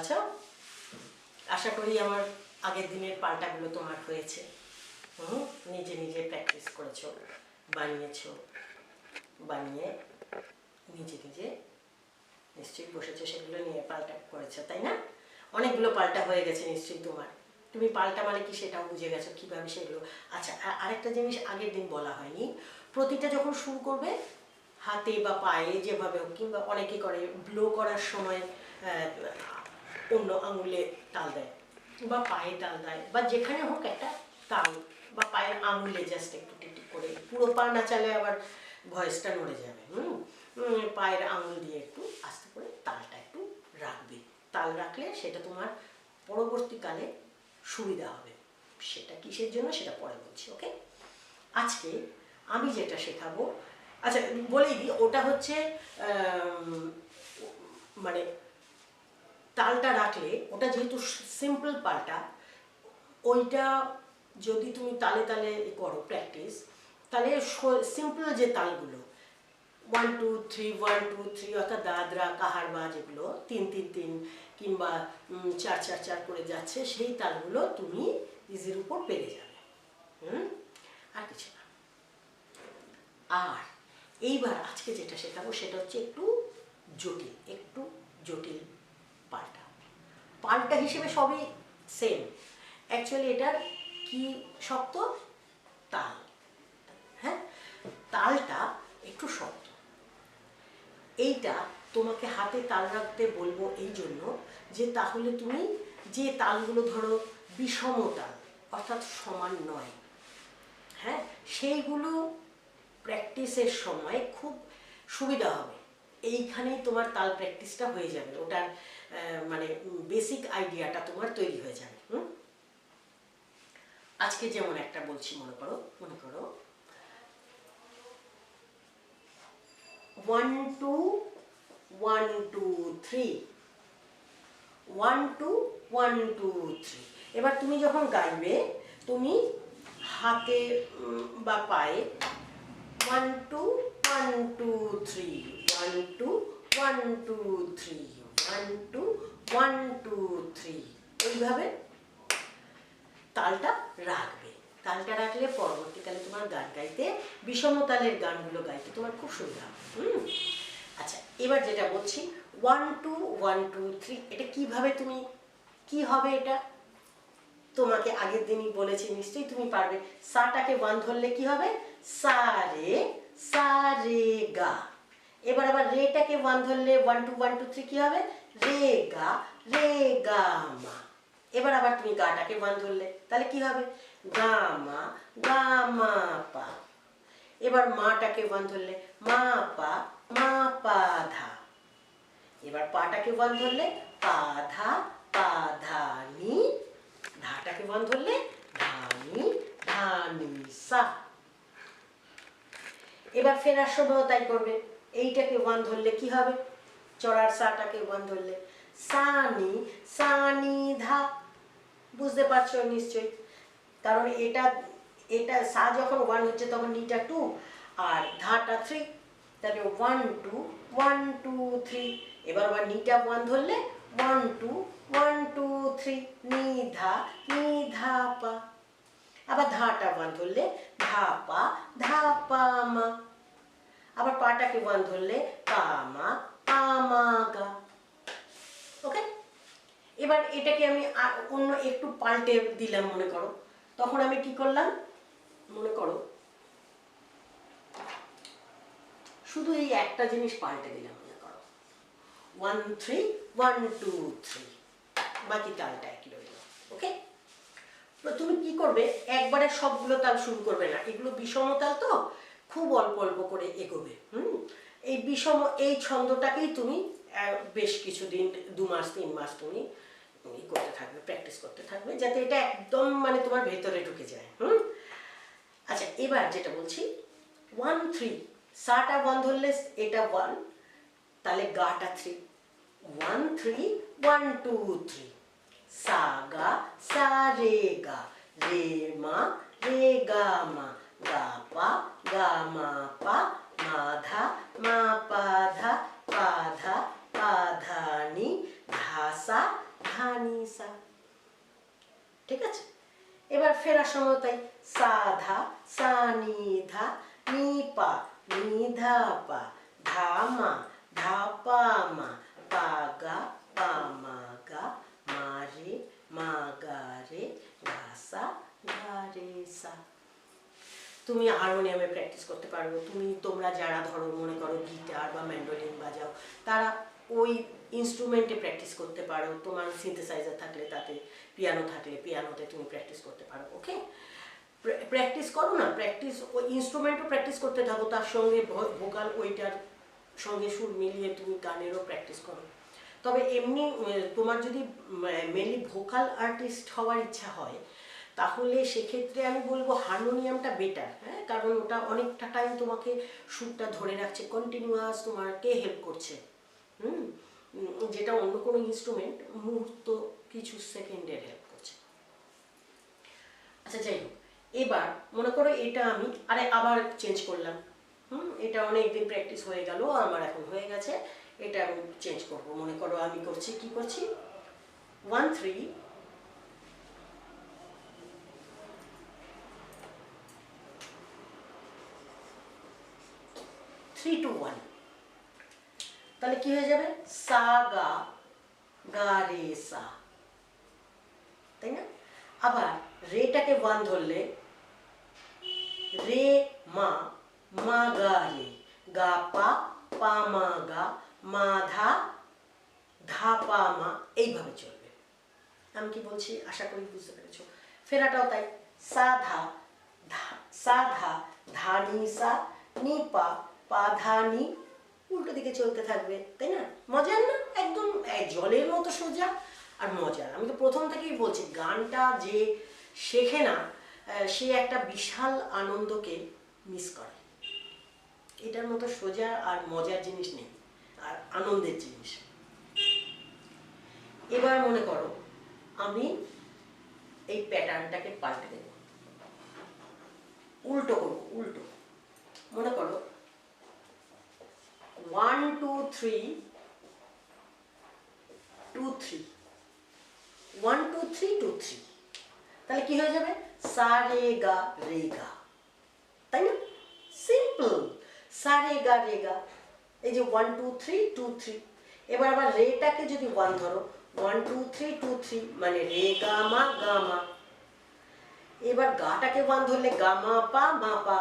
আছো? আশা করি আমার আগের দিনের পাল্টাগুলো তোমার হয়েছে। নিজে নিজে প্র্যাকটিস করেছো, বানিয়েছো, বানিয়ে নিজে নিজে নিশ্চয়ই বসেছো, সেগুলো নিয়ে পাল্টা করেছো, তাই না? অনেকগুলো পাল্টা হয়ে গেছে নিশ্চয়ই তোমার। তুমি পাল্টা মানে কি সেটাও বুঝে গেছো কীভাবে সেগুলো। আচ্ছা, আরেকটা জিনিস আগের দিন বলা হয়নি, প্রতিটা যখন শুরু করবে হাতে বা পায়ে যেভাবে হোক, কিংবা অনেকে করে ব্লো করার সময় অন্য আঙুলে তাল দেয় বা পায়ে তাল দেয়, বা যেখানে হোক একটা তাল বা পায়ের আঙুলে জাস্ট একটু টিকটিক করে, পুরো পা নাচালে আবার ভয়েসটা নড়ে যাবে। পায়ের আঙুল দিয়ে একটু আস্তে করে তালটা একটু রাখবে। তাল রাখলে সেটা তোমার পরবর্তীকালে সুবিধা হবে। সেটা কিসের জন্য সেটা পরে বলছি, ওকে? আজকে আমি যেটা শেখাবো, আচ্ছা বলেই দিই, ওটা হচ্ছে মানে তালটা রাখলে, ওটা যেহেতু সিম্পল পাল্টা, ওইটা যদি তুমি তালে তালে করো প্র্যাকটিস, তাহলে সিম্পল যে তালগুলো 1 2 3 1 2 3 অর্থাৎ দাদরা কাহারবা যেগুলো 3 3 3 কিংবা 4 4 4 করে যাচ্ছে, সেই তালগুলো তুমি ইজির উপর পেরে যাবে। আর কিছু না। আর এইবার আজকে যেটা শেখাবো সেটা হচ্ছে একটু জটিল পাল্টা। পাল্টা হিসেবে সবই সেম, অ্যাকচুয়ালি এটার কি শক্ত? তাল। হ্যাঁ, তালটা একটু শক্ত। এইটা তোমাকে হাতে তাল রাখতে বলবো এই জন্য যে তাহলে তুমি যে তালগুলো ধরো বিষম তাল অর্থাৎ সমান নয়, হ্যাঁ, সেইগুলো প্র্যাকটিসের সময় খুব সুবিধা হবে। এইখানেই তোমার তাল প্র্যাকটিসটা হয়ে যাবে, ওটার মানে বেসিক আইডিয়াটা তোমার তৈরি হয়ে যাবে। আজকে যেমন একটা বলছি, মনে করো 1 2 1 2 3 1 2 1 2 3। এবার তুমি যখন গাইবে, তুমি হাতে বা পায়ে 1 2 1 2 3 1 2 1 2 3 1 2 1 2 3 এইভাবে তালটা রাখবে। তালটা রাখলে পরবর্তীকালে তোমার গান গাইতে, বিষম তালের গানগুলো গাইতে তোমার খুব সুবিধা হবে। আচ্ছা, এবার যেটা বলছি 1 2 1 2 3, এটা কিভাবে তুমি কি হবে, এটা তোমাকে আগের দিনই বলেছি, নিশ্চয়ই তুমি পারবে। সাটাকে 1 ধরলে কি হবে? সা রে গা। এবার আবার রেটাকে 1 ধরলে 1 2 1 2 3 কি হবে? রে গা মা। এবার আবার তুমি গাটাকে 1 ধরলে তাহলে কি হবে? গা মা পা। এবার মাটাকে 1 ধরলে মা পা ধা। এবার পাটাকে 1 ধরলে পা ধা নি। ধাটাকে 1 ধরলে ধা নি সা। এবার ফেরার সময়ও তাই করবে। এইটাকে 1 ধরলে কি হবে? চড়ার সাটাকে 1 ধরলে সা নি ধা। বুঝতে পারছো নিশ্চয়ই, কারণ এটা সা যখন 1 হচ্ছে তখন নিটা 2 আর ধাটা 3, তাহলে 1 2 1 2 3। এবার আবার নিটা 1 ধরলে 1 2 1 2 3 নি ধা পা। আবার ধাটা 1 ধরলে ধা পা মা। আবার পাটাকে 1 ধরলে পা মা গা। ওকে, এবার এটাকে আমি অন্য একটু পাল্টে দিলাম, মনে করো। তখন আমি কি করলাম, মনে করো শুধু এই একটা জিনিস পাল্টে দিলাম, মনে করো 1 3 1 2 3, বাকি তালটা একই রইল। ওকে, তুমি কি করবে, একবারে সবগুলো তাল শুরু করবে না, এগুলো বিষম তাল তো খুব অল্প অল্প করে এগোবে। এই বিষম এই ছন্দটাকেই তুমি বেশ কিছুদিন 2 মাস 3 মাস তুমি করতে থাকবে, প্র্যাকটিস করতে থাকবে, যাতে এটা একদম মানে তোমার ভেতরে ঢুকে যায়। আচ্ছা, এবার যেটা বলছি 1 3, সাটা 1 ধরলে এটা 1, তাহলে গাটা 3 1 3 1 2 3 সা রে গা রে গা মা গা মা পা মা পা ধা নি ধা ফেরার সময় তাই সা ধা সা নি ধা নি পা নি ধা পা ধা মা ধা পা মা পা গা পা মা গা মা রে মা গা রে গা সা গা রে সা। তুমি হারমোনিয়ামে প্র্যাকটিস করতে পারো, তোমরা যারা ধরো মনে করো গিটার বা ম্যান্ডোলিন বাজাও তারা ওই ইনস্ট্রুমেন্টে প্র্যাকটিস করতে পারো। তোমার সিনথেসাইজার থাকলে তাতে, পিয়ানো থাকলে পিয়ানোতে তুমি প্র্যাকটিস করতে পারো। ওকে, প্র্যাকটিস করো না, প্র্যাকটিস ওই ইনস্ট্রুমেন্টও প্র্যাকটিস করতে থাকো, তার সঙ্গে ভোকাল ওইটার সঙ্গে সুর মিলিয়ে তুমি গানেরও প্র্যাকটিস করো। তবে এমনি তোমার যদি মেনলি ভোকাল আর্টিস্ট হওয়ার ইচ্ছা হয় তাহলে সেক্ষেত্রে আমি বলবো হারমোনিয়ামটা বেটার। হ্যাঁ, কারণ ওটা অনেকটা টাইম তোমাকে সুরটা ধরে রাখছে, কন্টিনিউয়াস তোমাকে হেল্প করছে। যেটা অন্য কোনো ইনস্ট্রুমেন্ট মুহূর্ত কিছু সেকেন্ডের হেল্প করছে। আচ্ছা যাই হোক, এবার মনে করো এটা আমি আবার চেঞ্জ করলাম। এটা অনেকদিন প্র্যাকটিস হয়ে গেল, আমার এখন হয়ে গেছে, এটা আমি চেঞ্জ করব। মনে করো আমি করছি, কি করছি, 1 3 3 2 1, তাহলে কি হয়ে যাবে, সা গা গা রে সা, তাই না? আবার রেটাকে 1 ধরলে রে মা মা গা রে গা পা পা মা গা মা ধা ধা পা মা, এইভাবে চলবে। আমি কি বলছি আশা করি বুঝতে পেরেছো। ফেরাটাও তাই, সা ধা সা ধা ধা নি সা নি পা পা ধা নি, উল্টো দিকে চলতে থাকবে, তাই না? মজার না? একদম জলের মতো সোজা আর মজার। আমি তো প্রথম থেকেই বলছি, গানটা যে শেখে না সে একটা বিশাল আনন্দকে মিস করে। এটার মতো সোজা আর মজার জিনিস নেই, আর আনন্দের জিনিস। এবার মনে করো আমি এই প্যাটার্নটাকে পাল্টে দেব, উল্টো করবো, উল্টো। মনে করো 1 2 3 2 3 1 2 3 2 3, তাহলে কি হয়ে যাবে, সা রে গা, তাই না? সিম্পল, সা রে গা, এই যে 1 2 3 2 3। এবার আবার রেটাকে যদি 1 ধরো, 1 2 3 2 3 মানে রে গা মা গা মা। এবার গাটাকে 1 ধরলে গা মা পা মা পা,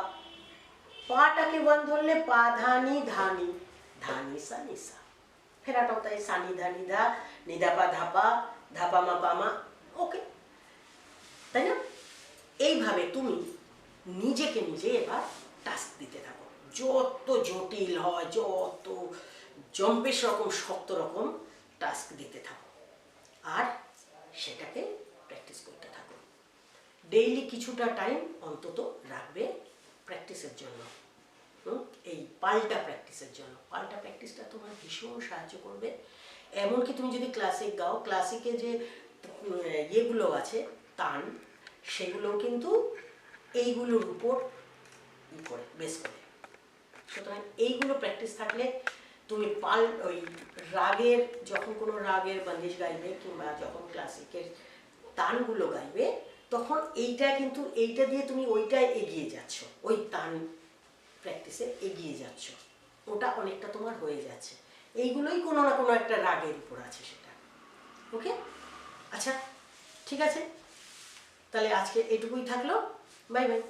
পাটাকে 1 ধরলে পা ধা নি সা নি সা। ফেরাটাও তাই, সা নি ধা নিধা পা ধাপা মা পা মা। ওকে, তাই না? এইভাবে তুমি নিজেকে নিজে এবার টাস্ক দিতে থাকো, যত জটিল হয়, যত জম্পেশ রকম শক্ত রকম টাস্ক দিতে থাকো, আর সেটাকে প্র্যাকটিস করতে থাকো। ডেইলি কিছুটা টাইম অন্তত রাখবে প্র্যাকটিসের জন্য, এই পাল্টা প্র্যাকটিসের জন্য। পাল্টা প্র্যাকটিসটা তোমার ভীষণ সাহায্য করবে। এমনকি তুমি যদি ক্লাসিক গাও, ক্লাসিকে যে ইয়েগুলো আছে তান, সেগুলোও কিন্তু এইগুলোর উপর করে বেস করে। সুতরাং এইগুলো প্র্যাকটিস থাকলে তুমি ওই রাগের, যখন কোনো রাগের বন্দিশ গাইবে কিংবা যখন ক্লাসিকের তানগুলো গাইবে, তখন এইটা দিয়ে তুমি ওইটায় এগিয়ে যাচ্ছ, ওই তান প্র্যাকটিসে এগিয়ে যাচ্ছ, ওটা অনেকটা তোমার হয়ে যাচ্ছে। এইগুলোই কোনো না কোনো একটা রাগের উপর আছে সেটা। ওকে, আচ্ছা ঠিক আছে, তাহলে আজকে এটুকুই থাকলো। Bye bye.